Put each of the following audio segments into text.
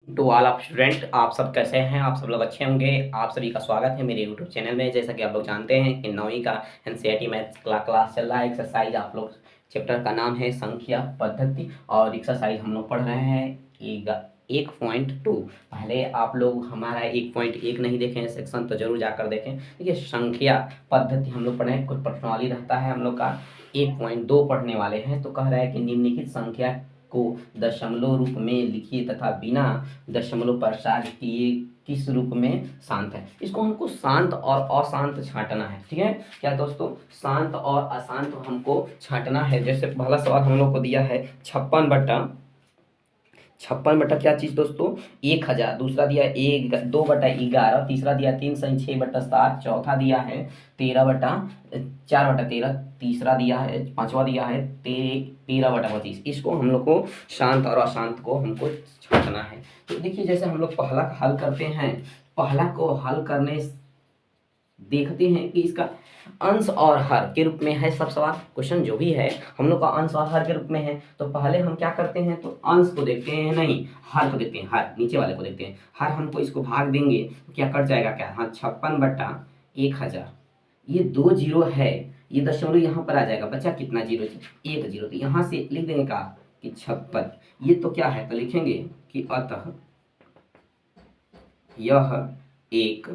To all of student, आप सब कैसे हैं? आप सब लोग अच्छे होंगे। आप सभी का स्वागत है मेरे यूट्यूब चैनल में। जैसा कि आप लोग जानते हैं कि 9वीं का एनसीईआरटी मैथ्स क्लास चल रहा है। एक्सरसाइज आप लोग चैप्टर का नाम है संख्या पद्धति और एक्सरसाइज हम लोग पढ़ रहे हैं 1.2। पहले आप लोग हमारा 1.1 नहीं देखें सेक्शन तो जरूर जाकर देखें। देखिए, संख्या पद्धति हम लोग पढ़े हैं, कुछ प्रश्नावली रहता है हम लोग का। 1.2 पढ़ने वाले हैं तो कह रहा है कि निम्नलिखित संख्या को दशमलव रूप में लिखिए तथा बिना दशमलव प्रसार किए किस रूप में शांत है। इसको हमको शांत और अशांत छांटना है। ठीक है क्या दोस्तों? शांत और अशांत हमको छांटना है। जैसे पहला सवाल हम लोग को दिया है 56 बटा क्या चीज दोस्तों? 1000। दूसरा दिया है 2/11। तीसरा दिया 3×6/7। चौथा दिया है 4/13। तीसरा दिया है, पांचवा दिया है 13/25। इसको हम लोग को शांत और अशांत को हमको छांटना है। तो देखिए, जैसे हम लोग पहला हल करते हैं, पहला को हल करने देखते हैं कि इसका अंश और हर के रूप में है। सब सवाल क्वेश्चन जो भी है हम लोग का अंश और हर के रूप में है। तो पहले हम क्या करते हैं, तो अंश को देखते हैं, नहीं हर को देखते हैं। हर नीचे वाले को देखते हैं। हर हमको इसको भाग देंगे तो क्या कट जाएगा? क्या? हाँ, 56/1000। ये 2 जीरो है, ये दशमलव यहाँ पर आ जाएगा। बचा कितना जीरो? 1 जीरो। तो यहाँ से लिख देंगे का कि 56। ये तो क्या है, तो लिखेंगे कि अतः यह एक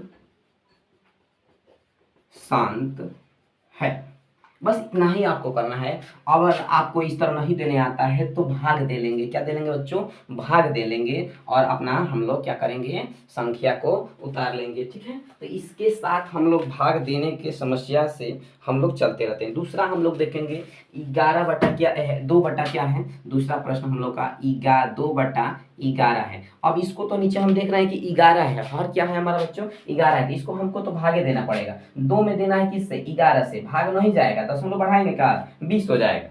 शांत है। बस इतना ही आपको करना है। अगर आपको इस तरह नहीं देने आता है तो भाग दे लेंगे। क्या दे लेंगे बच्चों? भाग दे लेंगे और अपना हम लोग क्या करेंगे, संख्या को उतार लेंगे। ठीक है, तो इसके साथ हम लोग भाग देने के समस्या से हम लोग चलते रहते हैं। दूसरा हम लोग देखेंगे 11 बटा क्या है, 2 बटा क्या है। दूसरा प्रश्न हम लोग का 2/11 है। अब इसको तो नीचे हम देख रहे हैं कि 11 है, हर क्या है हमारा बच्चों? 11 है। तो इसको हमको तो भागे देना पड़ेगा। 2 में देना है किससे? 11 से। भाग नहीं जाएगा, दशमलव बढ़ाएंगे का 20 हो जाएगा।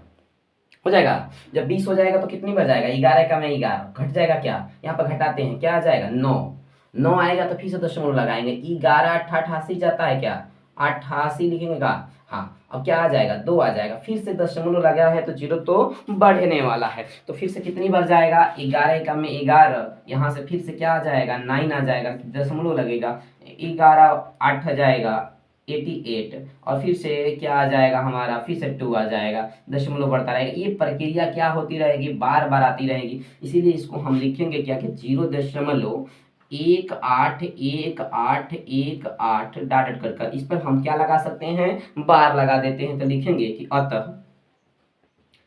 हो जाएगा। जब 20 हो जाएगा तो कितनी बार जाएगा? 11 का में 11 घट जाएगा। क्या यहाँ पर घटाते हैं, क्या आ जाएगा? 9। 9 आएगा तो फिर से दशमलव लगाएंगे। 11 88 जाता है क्या? 88 लिखेंगे का। हाँ, अब क्या आ जाएगा? 2 आ जाएगा। फिर से दशमलव लगा है तो जीरो तो बढ़ने वाला है। तो फिर से कितनी बार जाएगा? 11 का में 11। यहाँ से फिर से क्या आ जाएगा? 9 आ जाएगा, दशमलव लगेगा। 11 8 आ जाएगा 88। और फिर से क्या आ जाएगा हमारा? फिर से 2 आ जाएगा, दशमलव बढ़ता रहेगा। ये प्रक्रिया क्या होती रहेगी? बार बार आती रहेगी। इसीलिए इसको हम लिखेंगे क्या कि 0.1818 डॉट कर इस पर हम क्या लगा सकते हैं? बार लगा देते हैं। तो लिखेंगे कि अतः,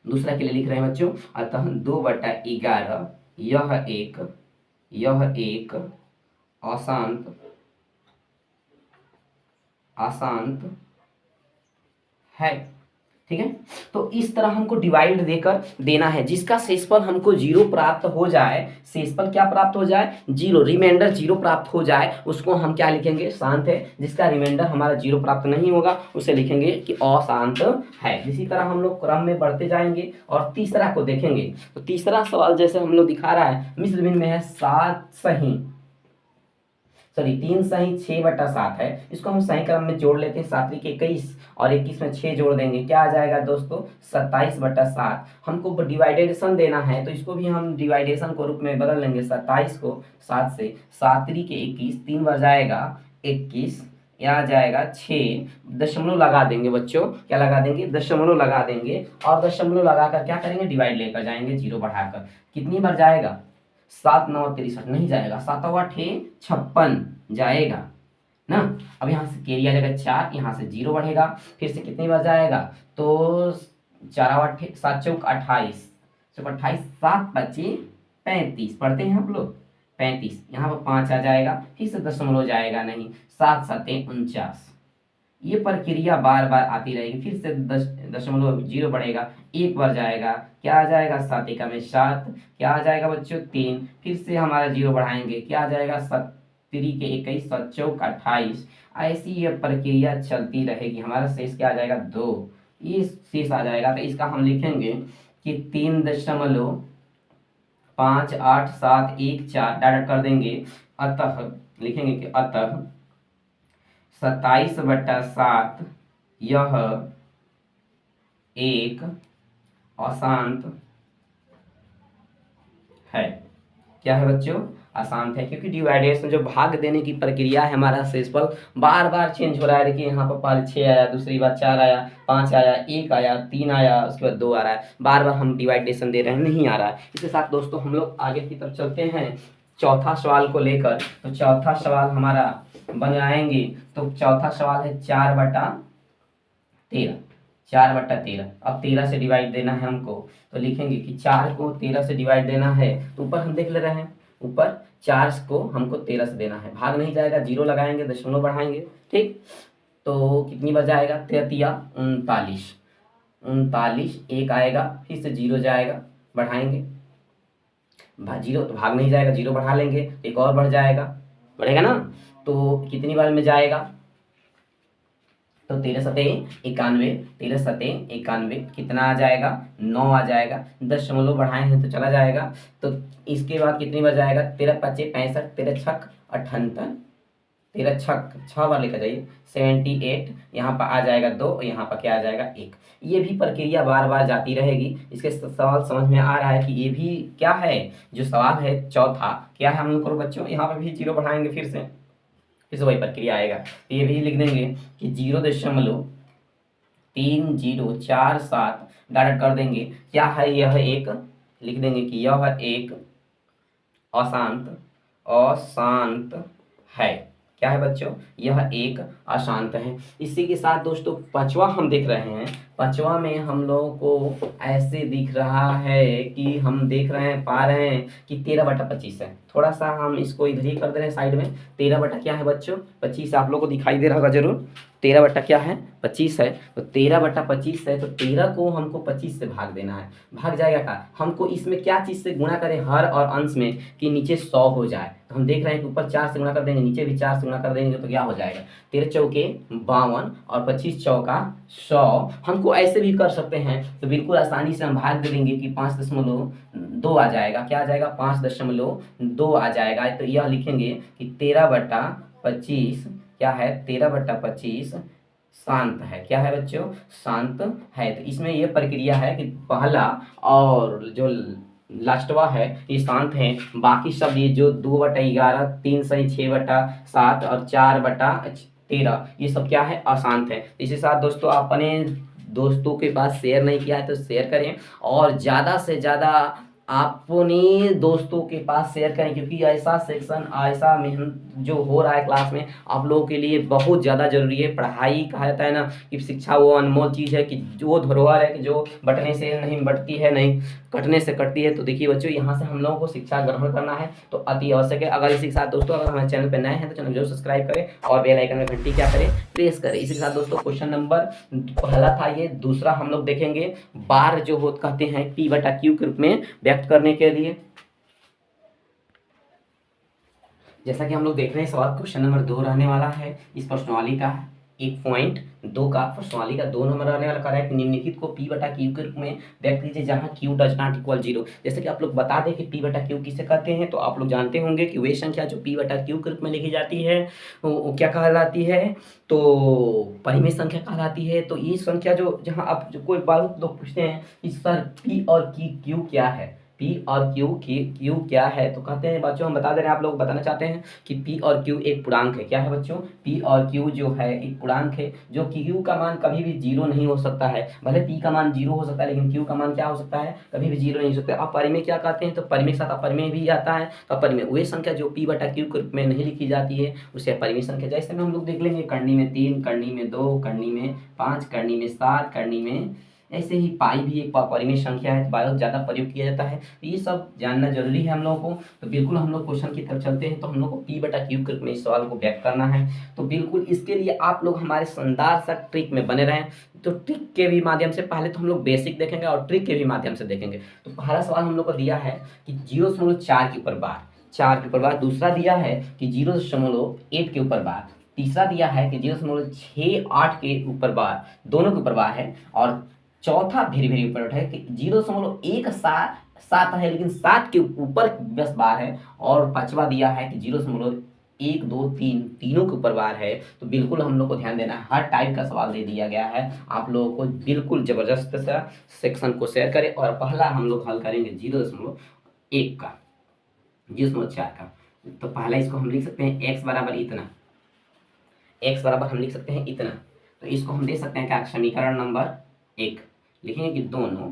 दूसरा के लिए लिख रहे हैं बच्चों, अतः 2/11 यह एक अशांत अशांत है। ठीक है, तो इस तरह हमको डिवाइड देकर देना है। जिसका शेषफल हमको 0 प्राप्त हो जाए, शेषफल क्या प्राप्त हो जाए? 0, रिमाइंडर 0 प्राप्त हो जाए, उसको हम क्या लिखेंगे? शांत है। जिसका रिमाइंडर हमारा 0 प्राप्त नहीं होगा उसे लिखेंगे कि अशांत है। इसी तरह हम लोग क्रम में बढ़ते जाएंगे और तीसरा को देखेंगे। तो तीसरा सवाल जैसे हम लोग दिखा रहा है, मिश्र भिन्न में है 3 सही 6/7 है। इसको हम सही क्रम में जोड़ लेते हैं। 7 के 21 और 21 में 6 जोड़ देंगे, क्या आ जाएगा दोस्तों? 27/7। हमको डिवाइडेशन देना है तो इसको भी हम डिवाइडेशन को रूप में बदल लेंगे। 27 को 7 से, 7 के 21, 3 बार जाएगा 21, यहाँ आ जाएगा 6। दशमलव लगा देंगे बच्चों, क्या लगा देंगे? दशमलव लगा देंगे। और दशमलव लगाकर क्या करेंगे? डिवाइड लेकर जाएंगे 0 बढ़ाकर। कितनी बार जाएगा? 7 9 63 नहीं जाएगा, 7 8 56 जाएगा ना। अब यहाँ से कैरी आ जाएगा 4, यहाँ से 0 बढ़ेगा। फिर से कितनी बार जाएगा? तो 4 8 7 चौक 28, 28 7 बचे 35। पढ़ते हैं हम लोग 35। यहाँ पर 5 आ जाएगा, फिर से दशमलव जाएगा नहीं, 7 7 49। ये प्रक्रिया बार बार आती रहेगी। फिर से दशमलव 0 बढ़ेगा, एक बार जाएगा, क्या आ जाएगा? 7 एकम में 7, क्या आ जाएगा बच्चों? 3। फिर से हमारा 0 बढ़ाएंगे, क्या आ जाएगा? 7 3 के 21, 7 चौक 28। ऐसी ये प्रक्रिया चलती रहेगी। हमारा शेष क्या आ जाएगा? 2। ये शेष आ जाएगा तो इसका हम लिखेंगे कि 3.5871 डाटा कर देंगे। अतः लिखेंगे कि अतः 27/7 यह एक अशांत है। क्या है बच्चों? अशांत है, क्योंकि डिवाइडेशन जो भाग देने की प्रक्रिया है हमारा शेषफल बार बार चेंज हो रहा है। देखिए यहाँ पर पहले 6 आया, दूसरी बार 4 आया, 5 आया, 1 आया, 3 आया, उसके बाद 2 आ रहा है, बार बार हम डिवाइडेशन दे रहे हैं, नहीं आ रहा है। इसके साथ दोस्तों हम लोग आगे की तरफ चलते हैं चौथा सवाल को लेकर। तो चौथा सवाल हमारा बनाएंगे, तो चौथा सवाल है 4/13, 4/13। अब 13 से डिवाइड देना है हमको, तो लिखेंगे कि 4 को 13 से डिवाइड देना है, तो ऊपर हम देख ले रहे हैं, ऊपर 4 को हमको 13 से देना है, भाग नहीं जाएगा, जीरो लगाएंगे, दशमलव बढ़ाएंगे, ठीक। तो कितनी बार जाएगा, 33 39, 39 1 आएगा, फिर से जीरो जाएगा, बढ़ाएंगे, जीरो तो भाग नहीं जाएगा, जीरो बढ़ा लेंगे, एक और बढ़ जाएगा, बढ़ेगा ना। तो कितनी बार में जाएगा, तो 13 सते 91, 13 सते 91 कितना आ जाएगा, 9 आ जाएगा, दशमलव बढ़ाए हैं तो चला जाएगा। तो इसके बाद कितनी बार जाएगा, 13 5 65, 13 छक 78, 13 छक 6 बार लेकर जाइए, 78, यहाँ पर आ जाएगा 2, यहाँ पर क्या आ जाएगा 1। ये भी प्रक्रिया बार बार जाती रहेगी। इसके सवाल समझ में आ रहा है कि ये भी क्या है, जो सवाल है चौथा क्या है हम लोग करो बच्चों, यहाँ पर भी जीरो बढ़ाएंगे, फिर से वही प्रक्रिया आएगा। तो ये भी लिख देंगे कि 0.3047 डायरेक्ट कर देंगे, क्या है यह एक, लिख देंगे कि यह एक अशांत है। क्या है बच्चों, यह एक अशांत है। इसी के साथ दोस्तों पांचवा हम देख रहे हैं, पांचवा में हम लोगों को ऐसे दिख रहा है कि हम देख रहे हैं, पा रहे हैं कि 13/25 है। थोड़ा सा हम इसको इधर ही कर दे रहे हैं साइड में। 13 बटा क्या है बच्चों, 25 आप लोगों को दिखाई दे रहा होगा जरूर। 13 बटा क्या है, 25 है। तो 13/25 है, तो 13 को हमको 25 से भाग देना है, भाग जाएगा क्या, हमको इसमें क्या चीज़ से गुणा करें, हर और अंश में, कि नीचे 100 हो जाए। तो हम देख रहे हैं कि ऊपर 4 से गुणा कर देंगे, नीचे भी 4 से गुणा कर देंगे, तो क्या हो जाएगा, 13 चौके 52 और 25 चौका 100। हमको ऐसे भी कर सकते हैं, तो बिल्कुल आसानी से हम भाग दे देंगे कि 5.2 आ जाएगा, क्या आ जाएगा 5.2 आ जाएगा। तो यह लिखेंगे कि 13/25 क्या है, 13/25 शांत है। क्या है बच्चों, शांत है। तो इसमें यह प्रक्रिया है कि पहला और जो लास्टवा है ये शांत है, बाकी सब ये जो 2/11, 3 सही 6/7 और 4/13 ये सब क्या है, अशांत है। इसी साथ दोस्तों अपने दोस्तों के पास शेयर नहीं किया है तो शेयर करें, और ज़्यादा से ज़्यादा अपने दोस्तों के पास शेयर करें, क्योंकि ऐसा सेक्शन, ऐसा मेहनत जो हो रहा है क्लास में आप लोगों के लिए बहुत ज़्यादा जरूरी है। पढ़ाई कहा जाता है ना कि शिक्षा वो अनमोल चीज़ है, कि जो धरोहर है कि जो बटने से नहीं बढ़ती है, नहीं कटने से कटती है। तो देखिए बच्चों, यहाँ से हम लोगों को शिक्षा ग्रहण करना है तो अति आवश्यक है। अगर इसी के साथ दोस्तों अगर हमारे चैनल पर नए हैं तो चैनल जरूर सब्सक्राइब करें और बेल आइकन में घंटी क्या करें, प्रेस करें। इसी के साथ दोस्तों क्वेश्चन नंबर पहला था ये, दूसरा हम लोग देखेंगे बार जो हो कहते हैं P/Q के रूप में व्यक्त करने के लिए। जैसा कि हम लोग देख रहे हैं सवाल क्वेश्चन नंबर 2 रहने वाला है, इस प्रश्नावली का 1.2 का प्रश्नावली का 2 नंबर रहने वाला, करेक्ट निम्नलिखित को P/Q के रूप में व्यक्त कीजिए जहां Q डज नॉट इक्वल 0। जैसे कि आप लोग बता दें कि P/Q किसे कहते हैं, तो आप लोग जानते होंगे कि वे संख्या जो P/Q के रूप में लिखी जाती है वो क्या कहलाती है, तो परिमेय संख्या कहलाती है। तो ये संख्या जो जहाँ आप जो कोई बात लोग पूछते हैं कि सर P और Q क्या है, P और Q क्या है, तो कहते हैं बच्चों हम बता दे रहे हैं, आप लोग बताना चाहते हैं कि P और Q एक पूर्णांक है। क्या है बच्चों, P और Q जो है एक पूर्णांक है, जो Q का मान कभी भी 0 नहीं हो सकता है। भले P का मान 0 हो सकता है लेकिन Q का मान क्या हो सकता है, कभी भी 0 नहीं हो सकता। अपरिमेय क्या कहते हैं, तो परिमेय के साथ अपरिमेय भी आता है। तो अपरिमेय वे संख्या जो P/Q के रूप में नहीं लिखी जाती है उसे अपरिमेय संख्या, जैसे में हम लोग देख लेंगे करनी में 3, करनी में 2, करनी में 5, करनी में 7, करनी में, ऐसे ही पाई भी एक परिमेय संख्या है, बहुत ज़्यादा प्रयोग किया जाता है। तो ये सब जानना जरूरी है हम लोगों को। तो बिल्कुल हम लोग क्वेश्चन की तरफ चलते हैं। तो हम लोग को P/Q के रूप में इस सवाल को व्यक्त करना है। तो बिल्कुल इसके लिए आप लोग हमारे शानदार सा ट्रिक में बने रहें। तो ट्रिक के भी माध्यम से पहले तो हम लोग बेसिक देखेंगे और ट्रिक के भी माध्यम से देखेंगे। तो पहला सवाल हम लोग को दिया है कि 0.4 के ऊपर बार, 4 के ऊपर बार। दूसरा दिया है कि 0.8 के ऊपर बार। तीसरा दिया है कि 0.68 के ऊपर बार, दोनों के ऊपर बार है। और चौथा वेरी वेरी इंपॉर्टेंट है कि 0.17 है लेकिन 7 के ऊपर 10 बार है। और पांचवा दिया है कि 0.1 2 3 तीनों के ऊपर बार है। तो बिल्कुल हम लोग को ध्यान देना है, हर टाइप का सवाल दे दिया गया है आप लोगों को। बिल्कुल जबरदस्त सा सेक्शन को शेयर करें। और पहला हम लोग हल करेंगे 0.1 का, 0.4 का। तो पहला इसको हम लिख सकते हैं x बराबर इतना, x बराबर हम लिख सकते हैं इतना। तो इसको हम दे सकते हैं क्या, समीकरण नंबर 1 लिखेंगे कि दोनों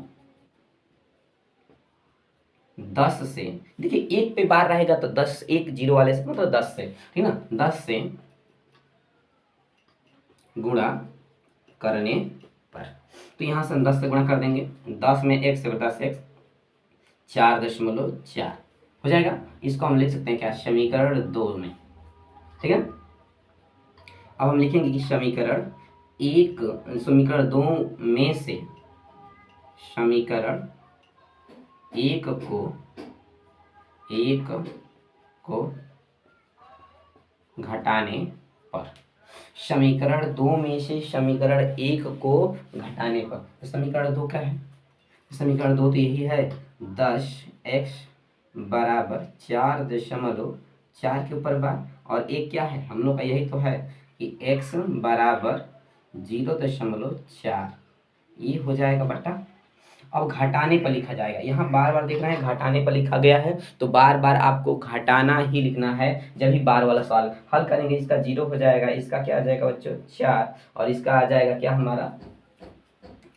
10 से, देखिए एक पे बार रहेगा तो 10, एक जीरो वाले से मतलब 10 से, ठीक ना, 10 से गुणा करने पर, तो यहाँ से हम 10 से गुणा कर देंगे, 10 में x से 10x 4.4 हो जाएगा। इसको हम लिख सकते हैं क्या, समीकरण 2 में, ठीक है। अब हम लिखेंगे कि समीकरण 2 में से समीकरण 1 को घटाने पर, समीकरण 2 में से समीकरण 1 को घटाने पर, तो समीकरण 2 क्या है, समीकरण 2 तो यही है, 10x बराबर 4.4 के ऊपर बार, और एक क्या है हम लोग का, यही तो है कि x बराबर 0.4, ये हो जाएगा बटा। अब घटाने पर लिखा जाएगा, यहाँ बार बार देख रहे हैं घटाने पर लिखा गया है, तो बार बार आपको घटाना ही लिखना है जब भी बार वाला सवाल हल करेंगे। इसका 0 हो जाएगा, इसका क्या आ जाएगा बच्चों 4, और इसका आ जाएगा क्या, हमारा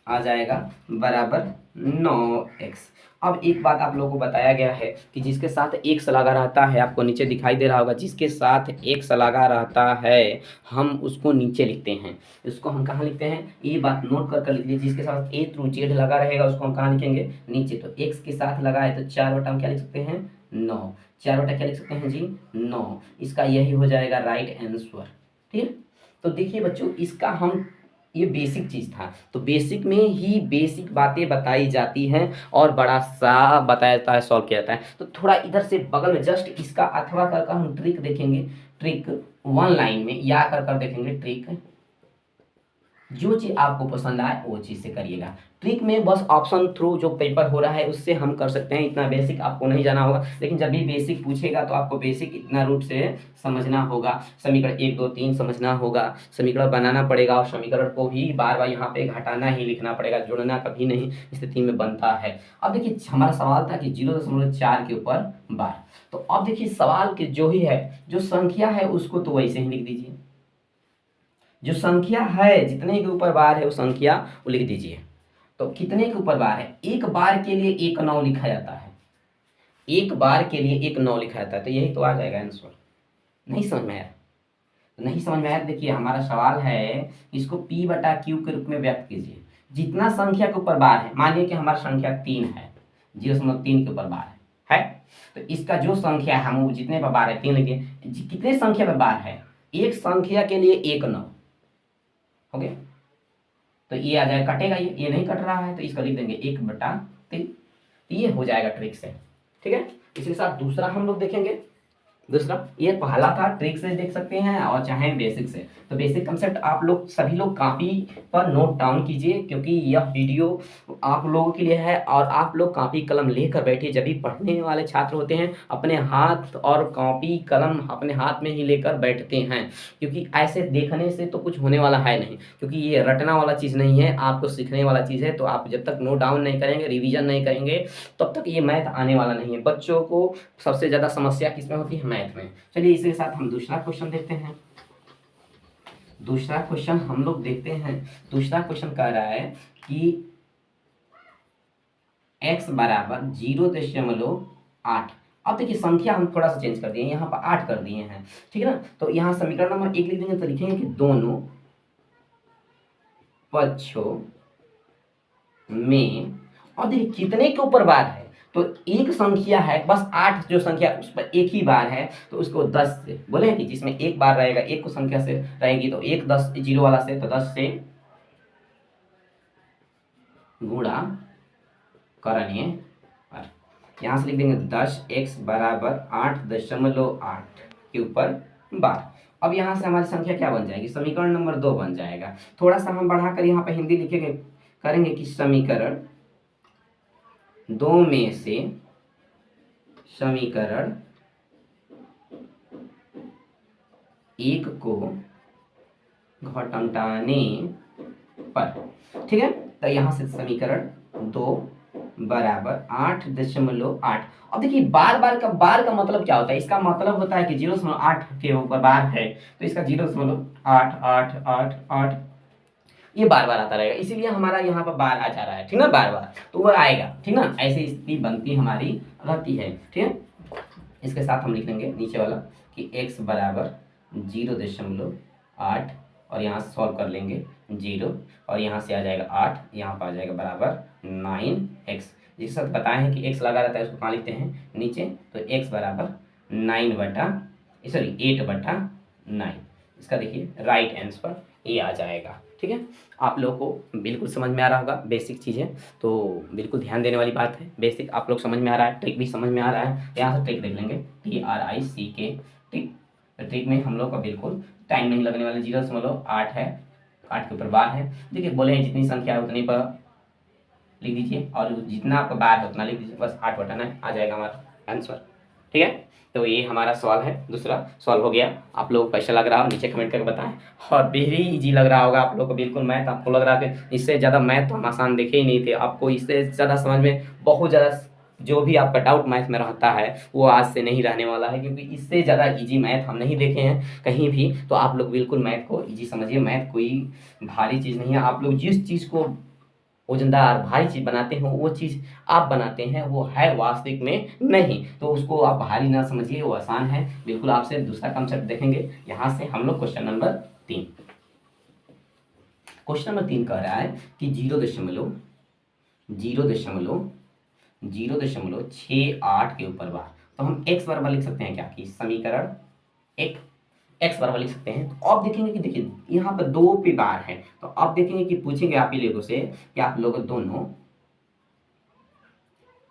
आ जाएगा बराबर 9x। अब एक बात आप लोगों को बताया गया है कि जिसके साथ x लगा रहता है, आपको नीचे दिखाई दे रहा होगा, जिसके साथ x लगा रहता है हम उसको नीचे लिखते हैं। इसको हम कहाँ लिखते हैं, ये बात नोट कर लिख लीजिए, जिसके साथ a थ्रू z लगा रहेगा उसको हम कहाँ लिखेंगे, नीचे। तो x के साथ लगा है तो 4 बटा हम क्या लिख सकते हैं, 9, 4 बटा क्या लिख सकते हैं जी, 9। इसका यही हो जाएगा राइट आंसर, ठीक है। तो देखिए बच्चों, इसका हम, ये बेसिक चीज था, तो बेसिक में ही बेसिक बातें बताई जाती हैं और बड़ा सा बताया जाता है, सॉल्व किया जाता है। तो थोड़ा इधर से बगल में जस्ट इसका अथवा कर हम ट्रिक देखेंगे, ट्रिक 1 लाइन में या कर देखेंगे ट्रिक। जो चीज आपको पसंद आए वो चीज से करिएगा। ट्रिक में बस ऑप्शन थ्रू जो पेपर हो रहा है उससे हम कर सकते हैं, इतना बेसिक आपको नहीं जाना होगा, लेकिन जब भी बेसिक पूछेगा तो आपको बेसिक इतना रूट से समझना होगा, समीकरण 1 2 3 समझना होगा, समीकरण बनाना पड़ेगा, और समीकरण को भी बार बार यहाँ पे घटाना ही लिखना पड़ेगा, जोड़ना कभी नहीं स्थिति में बनता है। अब देखिए हमारा सवाल था कि 0.4 के ऊपर बार, तो अब देखिए सवाल के जो ही है, जो संख्या है उसको तो वैसे ही लिख दीजिए, जो संख्या है जितने के ऊपर बार है वो संख्या वो लिख दीजिए। तो कितने के ऊपर बार है, एक बार के लिए 1 9 लिखा जाता है, एक बार के लिए 1 9 लिखा जाता है, तो यही तो आ जाएगा आंसर। नहीं समझ में आया, नहीं समझ में आया, देखिए हमारा सवाल है, इसको p बटा q के रूप में व्यक्त कीजिए। जितना संख्या के ऊपर बार है, मानिए कि हमारा संख्या 3 है, 0.3 के ऊपर बार है, तो इसका जो संख्या है हम जितने पर बार है 3 लिखिए, कितने संख्या पर बार है, एक संख्या के लिए 1 9, ओके। तो ये आ जाएगा, कटेगा, ये नहीं कट रहा है तो इसका लिख देंगे 1/3, ये हो जाएगा ट्रिक से, ठीक है। इसके साथ दूसरा हम लोग देखेंगे, दूसरा ये पहला था, ट्रिक से देख सकते हैं और चाहे बेसिक से। तो बेसिक कंसेप्ट आप लोग सभी लोग कॉपी पर नोट डाउन कीजिए, क्योंकि यह वीडियो आप लोगों के लिए है, और आप लोग कॉपी कलम लेकर बैठिए। जब भी पढ़ने वाले छात्र होते हैं अपने हाथ और कॉपी कलम अपने हाथ में ही लेकर बैठते हैं, क्योंकि ऐसे देखने से तो कुछ होने वाला है नहीं, क्योंकि ये रटना वाला चीज़ नहीं है, आपको सीखने वाला चीज़ है। तो आप जब तक नोट डाउन नहीं करेंगे, रिविजन नहीं करेंगे, तब तक ये मैथ आने वाला नहीं है। बच्चों को सबसे ज़्यादा समस्या किसमें होती है, मैथ में। चलिए इसके साथ हम दूसरा क्वेश्चन देखते हैं। दूसरा क्वेश्चन हम लोग देखते हैं, दूसरा क्वेश्चन कह रहा है कि x बराबर 0.8। अब देखिए संख्या हम थोड़ा सा चेंज कर दिए, यहाँ पर 8 कर दिए हैं, ठीक है ना। तो यहाँ समीकरण नंबर 1 लिख देंगे, तो लिखेंगे कि दोनों पक्षों में, और देखिए कितने के ऊपर बार है, तो एक संख्या है बस 8 जो संख्या उस पर एक ही बार है, तो उसको 10 से बोले कि जिसमें एक बार रहेगा, एक को संख्या से रहेगी, तो 1 10 जीरो वाला से, तो 10 से गुणा करने पर, यहाँ से लिख देंगे 10x बराबर 8.8 के ऊपर बार। अब यहाँ से हमारी संख्या क्या बन जाएगी, समीकरण नंबर 2 बन जाएगा। थोड़ा सा हम बढ़ाकर यहाँ पे हिंदी लिखेंगे, करेंगे कि समीकरण 2 में से समीकरण 1 को घटाने पर, ठीक है। तो यहाँ से समीकरण 2 बराबर 8.8। अब देखिए बार का मतलब क्या होता है, इसका मतलब होता है कि 0.8 के ऊपर बार है तो इसका 0.88888 ये बार बार आता रहेगा, इसीलिए हमारा यहाँ पर बार आ जा रहा है, ठीक ना, बार बार तो वो आएगा, ठीक ना, ऐसी स्थिति बनती हमारी रहती है, ठीक है। इसके साथ हम लिख लेंगे नीचे वाला कि x बराबर 0.8 और यहाँ सॉल्व कर लेंगे 0 और यहाँ से आ जाएगा 8, यहाँ पर आ जाएगा बराबर 9x। जिस साथ बताए हैं कि x लगा रहता है उसको कहाँ लिखते हैं नीचे, तो x बराबर 8/9। इसका देखिए राइट आंसर ये आ जाएगा, ठीक है। आप लोगों को बिल्कुल समझ में आ रहा होगा, बेसिक चीज़ें तो बिल्कुल ध्यान देने वाली बात है। बेसिक आप लोग समझ में आ रहा है, ट्रिक भी समझ में आ रहा है, यहाँ से ट्रिक देख लेंगे TRICK ट्रिक। ट्रिक में हम लोग का बिल्कुल टाइम नहीं लगने वाला, 0.8 है, 8 के ऊपर बार है। देखिए बोले हैं जितनी संख्या है उतनी पर लिख दीजिए और जितना आपका बार है उतना लिख दीजिए, बस 8 बटन है, आ जाएगा हमारा आंसर, ठीक है। तो ये हमारा सवाल है, दूसरा सॉल्व हो गया। आप लोगों को कैसा लग रहा हो नीचे कमेंट करके बताएं, और वेरी इजी लग रहा होगा आप लोगों को बिल्कुल। मैथ आपको लग रहा है कि इससे ज़्यादा मैथ तो हम आसान देखे ही नहीं थे, आपको इससे ज़्यादा समझ में बहुत ज़्यादा जो भी आपका डाउट मैथ में रहता है वो आज से नहीं रहने वाला है, क्योंकि इससे ज़्यादा इजी मैथ हम नहीं देखे हैं कहीं भी। तो आप लोग बिल्कुल मैथ को इजी समझिए, मैथ कोई भारी चीज़ नहीं है। आप लोग जिस चीज़ को वजनदार भारी चीज बनाते हो वो चीज आप बनाते हैं, वो है वास्तविक में नहीं, तो उसको आप भारी ना समझिए, वो आसान है बिल्कुल। आपसे दूसरा कंसेप्ट देखेंगे यहाँ से हम लोग क्वेश्चन नंबर 3। क्वेश्चन नंबर 3 कह रहा है कि 0.68 के ऊपर बार, तो हम x बराबर लिख सकते हैं क्या कि समीकरण एक x बराबर लिख सकते हैं। तो आप देखेंगे कि देखिए यहाँ पर 2 पे बार है, तो आप देखेंगे कि पूछेंगे आप ही लोगों से कि आप लोग दोनों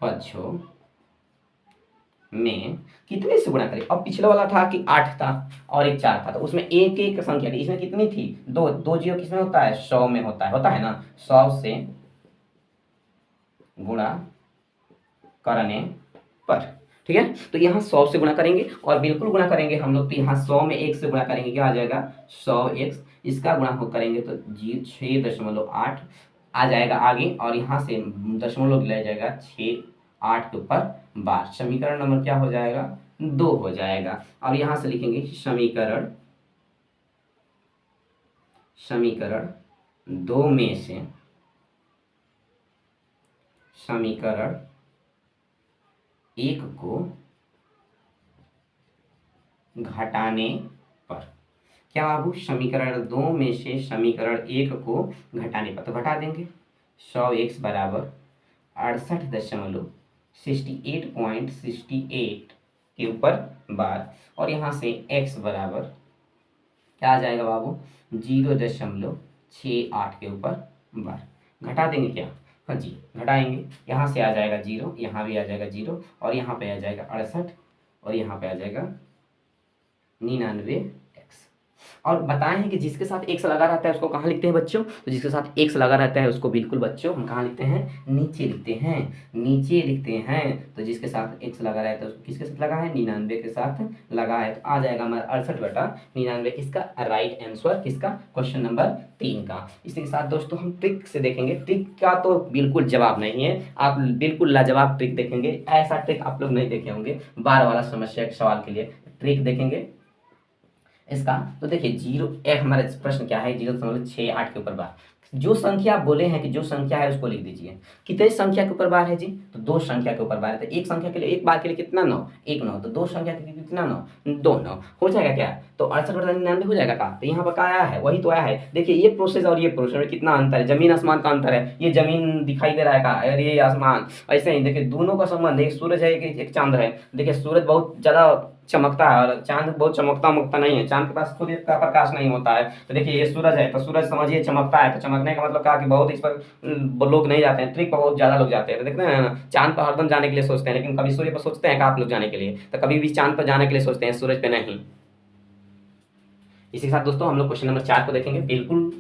पक्षों में कितने से गुणा करें। अब पिछला वाला था कि 8 था और एक 4 था, तो उसमें एक एक संख्या थी, इसमें कितनी थी 2। 2 जीरो किसमें होता है 100 में होता है ना, 100 से गुणा करने पर, ठीक है। तो यहाँ 100 से गुणा करेंगे और बिल्कुल गुणा करेंगे हम लोग, तो यहाँ 100 में 1 से गुणा करेंगे, क्या आ जाएगा 100x, इसका गुणा हो करेंगे तो 6.8 आ जाएगा आगे, और यहाँ से दशमलव ले जाएगा 6 8 के ऊपर बार, समीकरण नंबर क्या हो जाएगा 2 हो जाएगा। और यहाँ से लिखेंगे समीकरण 2 में से समीकरण 1 को घटाने पर, क्या बाबू समीकरण 2 में से समीकरण 1 को घटाने पर, तो घटा देंगे 100x बराबर 68.68 के ऊपर बार, और यहाँ से x बराबर क्या आ जाएगा बाबू 0.68 के ऊपर बार। घटा देंगे क्या, हाँ जी घटाएंगे, यहाँ से आ जाएगा 0, यहाँ भी आ जाएगा 0, और यहाँ पे आ जाएगा 68 और यहाँ पे आ जाएगा 99x। और बताएं हैं कि जिसके साथ x लगा रहता है उसको कहाँ लिखते हैं बच्चों, तो जिसके साथ x लगा रहता है उसको बिल्कुल बच्चों हम कहाँ लिखते हैं, नीचे लिखते हैं। तो जिसके साथ x लगा रहता है उसको किसके साथ लगा है 99 के साथ लगा है, तो आ जाएगा हमारा 68/99 किसका राइट आंसर, किसका क्वेश्चन नंबर 3 का। इसी के साथ दोस्तों हम ट्रिक से देखेंगे, ट्रिक का तो बिल्कुल जवाब नहीं है, आप बिल्कुल लाजवाब ट्रिक देखेंगे, ऐसा ट्रिक आप लोग नहीं देखे होंगे। बार वाला समस्या के सवाल के लिए ट्रिक देखेंगे इसका। तो देखिए हमारा प्रश्न क्या है 0.68 के ऊपर बार, जो संख्या आप बोले हैं कि जो संख्या है उसको लिख दीजिए। कितने संख्या के ऊपर बार है जी, तो 2 संख्या के ऊपर बार है, तो एक संख्या के लिए एक बार के लिए कितना 9, 1 9, तो 2 संख्या के लिए कितना 9 2 9 हो जाएगा क्या, तो 68/99 हो जाएगा का, तो यहाँ पर क्या आया है वही तो आया है। देखिए ये प्रोसेस और ये प्रोसेस में कितना अंतर है, जमीन आसमान का अंतर है, ये जमीन दिखाई दे रहा है का और ये आसमान, ऐसे ही देखिए दोनों का संबंध, एक सूरज है एक चांद है। देखिए सूरज बहुत ज्यादा चमकता है और चांद बहुत चमकता नहीं है, चांद के पास सूर्य का प्रकाश नहीं होता है। तो देखिए ये सूरज है, तो सूरज समझिए चमकता है, तो चमकने का मतलब क्या कि बहुत इस पर लोग नहीं जाते हैं, ट्रिप पर बहुत ज्यादा लोग जाते हैं। तो देखते हैं ना चांद पर हरदम जाने के लिए सोचते हैं, लेकिन कभी सूर्य पर सोचते हैं कि आप लोग जाने के लिए, तो कभी भी चांद पर जाने के लिए सोचते हैं, सूरज पे नहीं। इसी के साथ दोस्तों हम लोग क्वेश्चन नंबर 4 को देखेंगे, बिल्कुल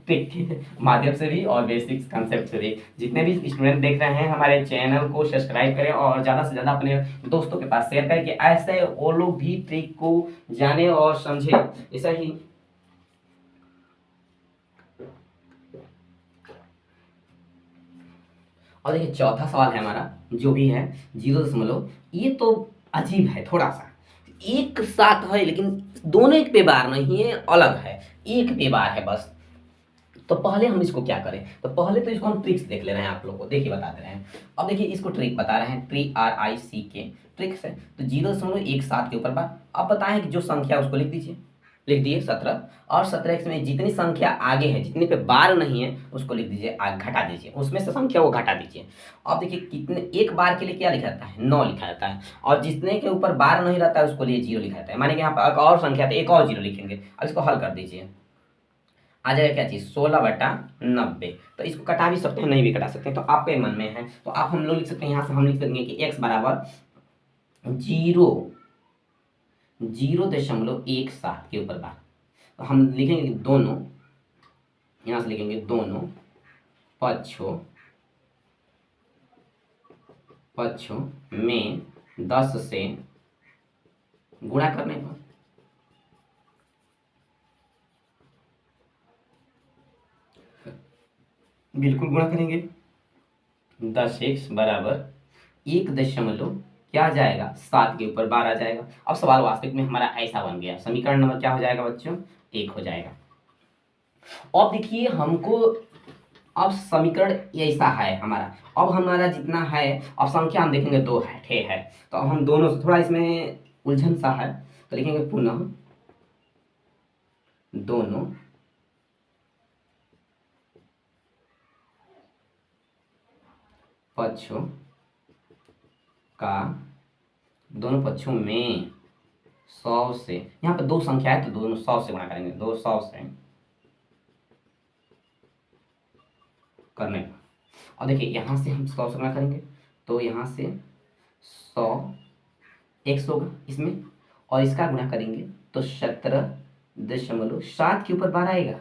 ट्रिक के माध्यम से भी और बेसिक्स कंसेप्ट से भी। जितने भी स्टूडेंट देख रहे हैं हमारे चैनल को सब्सक्राइब करें और ज़्यादा से ज़्यादा अपने दोस्तों के पास शेयर करें कि ऐसे वो लोग भी ट्रिक को जाने और समझे। ऐसा ही और देखिए चौथा सवाल है हमारा जो भी है 0 दशमलव, ये तो अजीब है थोड़ा सा, एक साथ है लेकिन दोनों एक पे बार नहीं है, अलग है, एक पे बार है बस। तो पहले हम इसको क्या करें, तो पहले तो इसको हम ट्रिक्स देख ले रहे हैं, आप लोग को देखिए बता दे रहे हैं। अब देखिए इसको ट्रिक बता रहे हैं, TRICK ट्रिक्स है। तो 0.17 के ऊपर बार, अब बताएं कि जो संख्या उसको लिख दीजिए, लिख दिए 17, और 17 में जितनी संख्या आगे है, जितने पे बार नहीं है उसको लिख दीजिए, घटा दीजिए, उसमें से संख्या वो घटा दीजिए। अब देखिए कितने, एक बार के लिए क्या लिखा जाता है, 9 लिखा जाता है, और जितने के ऊपर बार नहीं रहता है उसको लिए 0 लिखा जाता है। माने कि यहाँ पर एक और संख्या तो एक और 0 लिखेंगे। अब इसको हल कर दीजिए, आ जाएगा क्या चीज़, 16/90। तो इसको कटा भी सकते हैं, नहीं भी कटा सकते हैं, तो आपके मन में है। तो आप हम लोग लिख सकते हैं, यहाँ से हम लिख देंगे कि x बराबर 0.17 के ऊपर बार। तो हम लिखेंगे कि दोनों, यहाँ से लिखेंगे दोनों पक्षों में 10 से गुणा करने पर, बिल्कुल गुणा करेंगे। 10x बराबर 1 दशमलव क्या आ जाएगा, 7 के ऊपर बार आ जाएगा। अब सवाल वास्तविक में हमारा ऐसा बन गया, समीकरण नंबर क्या हो जाएगा बच्चों, 1 हो जाएगा। अब देखिए हमको, अब समीकरण ऐसा है हमारा, अब हमारा जितना है, अब संख्या हम देखेंगे 2 है, तो अब हम दोनों से थोड़ा इसमें उलझन सा है, तो लिखेंगे पुनः दोनों पक्षों का, दोनों पक्षों में 100 से, यहाँ पर 2 संख्या है तो दोनों 100 से गुणा करेंगे, 200 से करने पर। और देखिए यहाँ से हम 100 से गुणा करेंगे तो यहाँ से 100 x होगा इसमें, और इसका गुणा करेंगे तो 17.7 के ऊपर बार आएगा।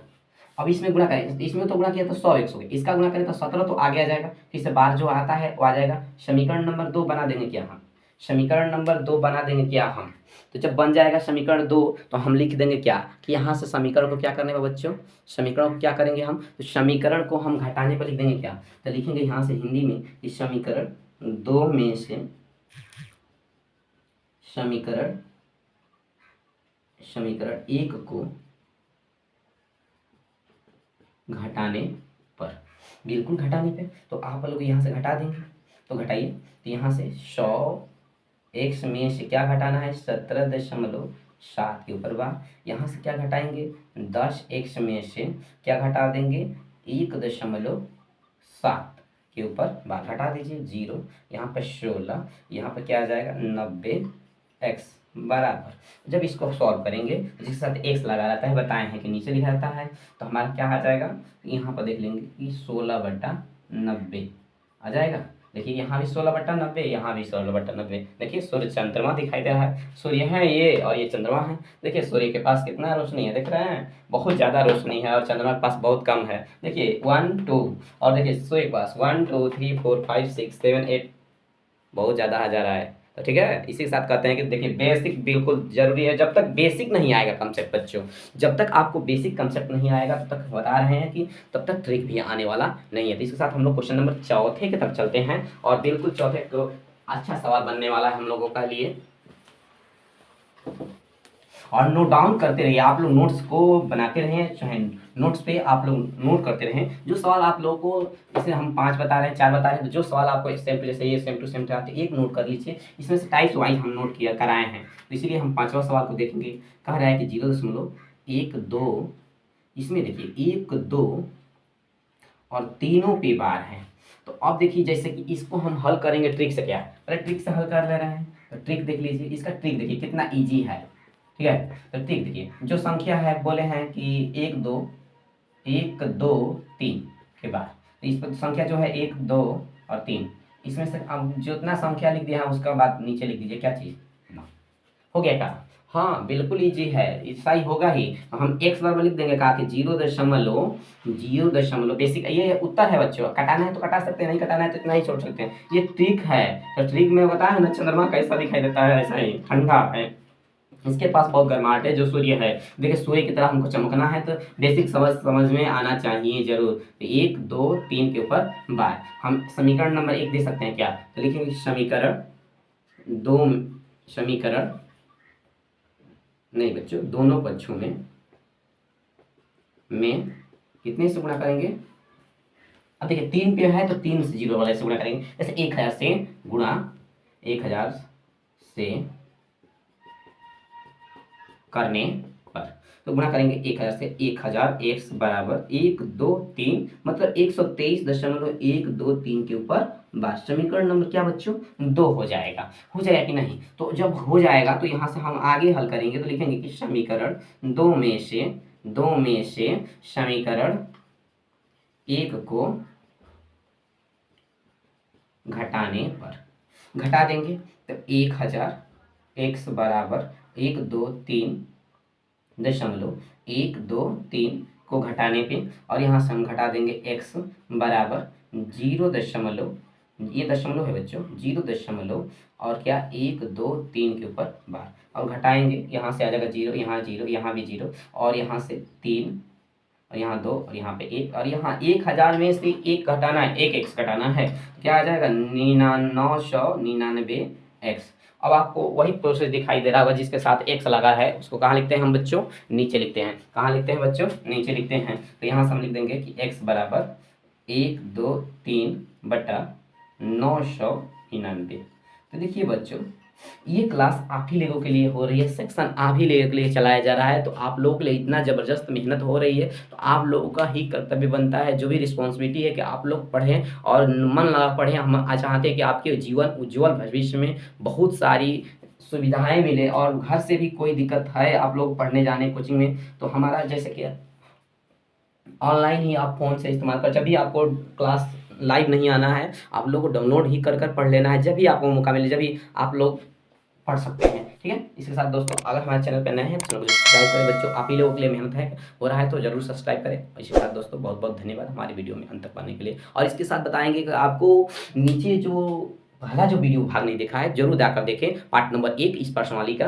अब इसमें गुणा करें, इसमें तो गुणा किया तो 100x हो गया, इसका गुणा करें तो 17 तो आगे आ जाएगा, फिर से बार जो आता है वो आ जाएगा। समीकरण नंबर 2 बना देंगे क्या हम, समीकरण नंबर 2 बना देंगे क्या हम। तो जब बन जाएगा समीकरण 2 तो हम लिख देंगे क्या, कि यहाँ से समीकरण को क्या करने पर बच्चों, समीकरण को क्या करेंगे हम, तो समीकरण को हम घटाने पर लिख देंगे क्या, तो लिखेंगे यहाँ से हिंदी में कि समीकरण 2 में से समीकरण 1 को घटाने पर, बिल्कुल घटाने पे, तो आप लोग यहाँ से घटा देंगे, तो घटाइए। तो यहाँ से 100 x में से क्या घटाना है, 17.7 के ऊपर बार, यहाँ से क्या घटाएंगे, 10x में से क्या घटा देंगे, 1.7 के ऊपर बार घटा दीजिए, 0, यहाँ पर 16, यहाँ पर क्या आ जाएगा 90x बराबर। जब इसको सॉल्व करेंगे जिसके साथ x लगा रहता है, बताए हैं कि नीचे लिखा रहता है, तो हमारा क्या आ जाएगा, यहाँ पर देख लेंगे कि 16/90 आ जाएगा। देखिए यहाँ भी 16/90, यहाँ भी 16/90। देखिए सूर्य चंद्रमा दिखाई दे रहा है, सूर्य है ये और ये चंद्रमा है। देखिए सूर्य के पास कितना रोशनी है, देख रहे हैं, बहुत ज़्यादा रोशनी है, और चंद्रमा के पास बहुत कम है। देखिए 1 2, और देखिए सूर्य के पास 1 2 3 4 5 6 7 8, बहुत ज़्यादा आ जा रहा है। तो ठीक है, इसी के साथ कहते हैं कि देखिए बेसिक बिल्कुल जरूरी है। जब तक बेसिक नहीं आएगा कंसेप्ट बच्चों, जब तक आपको बेसिक कंसेप्ट नहीं आएगा तब तक बता रहे हैं कि तब तक ट्रिक भी आने वाला नहीं है। तो इसके साथ हम लोग क्वेश्चन नंबर 4 की तरफ चलते हैं, और बिल्कुल चौथे को अच्छा सवाल बनने वाला है हम लोगों का लिए। और नोट डाउन करते रहिए, आप लोग नोट्स को बनाते रहें, चाहे नोट्स पे आप लोग नोट करते रहें। जो सवाल आप लोगों को, जैसे हम 5 बता रहे हैं, 4 बता रहे हैं, तो जो सवाल आपको सेम टू जैसे ये सेम टू सेम आते एक नोट कर लीजिए। इसमें से टाइप्स वाइज हम नोट किया कराए हैं, तो इसीलिए हम 5वां सवाल को देखेंगे। कह रहा है कि 0.12, इसमें देखिए 1 2 और तीनों पे बार है। तो अब देखिए जैसे कि इसको हम हल करेंगे ट्रिक से, क्या पहले ट्रिक से हल कर ले रहे हैं, तो ट्रिक देख लीजिए, इसका ट्रिक देखिए कितना ईजी है। ठीक है, तो ठीक देखिए, जो संख्या है बोले हैं कि 1 2 3 के बाद, तो इस पर संख्या जो है 1 2 और 3, इसमें से अब जितना संख्या लिख दिया है उसका बाद नीचे लिख दीजिए, क्या चीज़, हो गया क्या, हाँ बिल्कुल ईजी है, ऐसा ही होगा ही। हम x बराबर लिख देंगे, कहा कि 0.0 बेसिक, ये उत्तर है बच्चों, कटाना है तो कटा सकते हैं, नहीं कटाना है तो इतना ही छोड़ सकते हैं, ये ट्रिक है। तो ट्रिक में बताया ना चंद्रमा कैसा दिखाई देता है, ऐसा ही ठंडा है, इसके पास बहुत गर्माहट है जो सूर्य है। देखिए सूर्य की तरह हमको चमकना है तो बेसिक समझ में आना चाहिए जरूर। तो 1 2 3 के ऊपर बार हम समीकरण नंबर 1 दे सकते हैं क्या? तो लिखेंगे समीकरण नहीं बच्चों, दोनों पक्षों में कितने से गुणा करेंगे? अब देखिए 3 पे है तो 3 से 0 वाले से गुणा करेंगे। जैसे 1000 से गुणा 1000 से करने पर तो गुणा करेंगे 1000 से 1000 x बराबर 1 2 3 मतलब 123.123 के ऊपर बार। समीकरण नंबर क्या बच्चों? 2 हो जाएगा कि नहीं? तो जब हो जाएगा तो यहाँ से हम आगे हल करेंगे तो लिखेंगे कि समीकरण 2 में से समीकरण 1 को घटाने पर घटा देंगे तो 1000 x बराबर 123.123 को घटाने पे और यहाँ से हम घटा देंगे x बराबर 0 ये दशमलव है बच्चों 0 और क्या 1 2 3 के ऊपर बार और घटाएंगे। यहाँ से आ जाएगा 0 यहाँ भी 0 और यहाँ से 3 और यहाँ 2 और यहाँ पे 1 और यहाँ 1000 में से 1 घटाना है, 1 x घटाना है, क्या आ जाएगा 999 x। अब आपको वही प्रोसेस दिखाई दे रहा होगा जिसके साथ x लगा है उसको कहाँ लिखते हैं हम बच्चों? नीचे लिखते हैं। कहाँ लिखते हैं बच्चों? नीचे लिखते हैं। तो यहाँ से हम लिख देंगे कि x बराबर 123/999। तो देखिए बच्चों ये क्लास आप ही लोगों के लिए हो रही है, सेक्शन आप ही लोगों के लिए चलाया जा रहा है। तो आप लोगों के लिए इतना ज़बरदस्त मेहनत हो रही है तो आप लोगों का ही कर्तव्य बनता है, जो भी रिस्पॉन्सिबिलिटी है कि आप लोग पढ़ें और मन लगा पढ़ें। हम चाहते हैं कि आपके जीवन उज्ज्वल भविष्य में बहुत सारी सुविधाएं मिले और घर से भी कोई दिक्कत है आप लोग पढ़ने जाने कोचिंग में तो हमारा जैसे कि ऑनलाइन ही आप फ़ोन से इस्तेमाल कर, जब भी आपको क्लास लाइव नहीं आना है आप लोग को डाउनलोड ही कर पढ़ लेना है। जब भी आपको मौका मिले जब भी आप लोग पढ़ सकते हैं, ठीक है। इसके साथ दोस्तों अगर हमारे चैनल पर नए हैं तो चैनल को सब्सक्राइब करें बच्चों, आप ही लोगों के लिए मेहनत है हो रहा है तो जरूर सब्सक्राइब करें। इसके साथ दोस्तों बहुत बहुत धन्यवाद हमारी वीडियो में अंत तक पाने के लिए। और इसके साथ बताएंगे कि आपको नीचे जो पहला जो वीडियो भाग नहीं देखा है जरूर जाकर देखें, पार्ट नंबर 1 इस पर्सनाली का।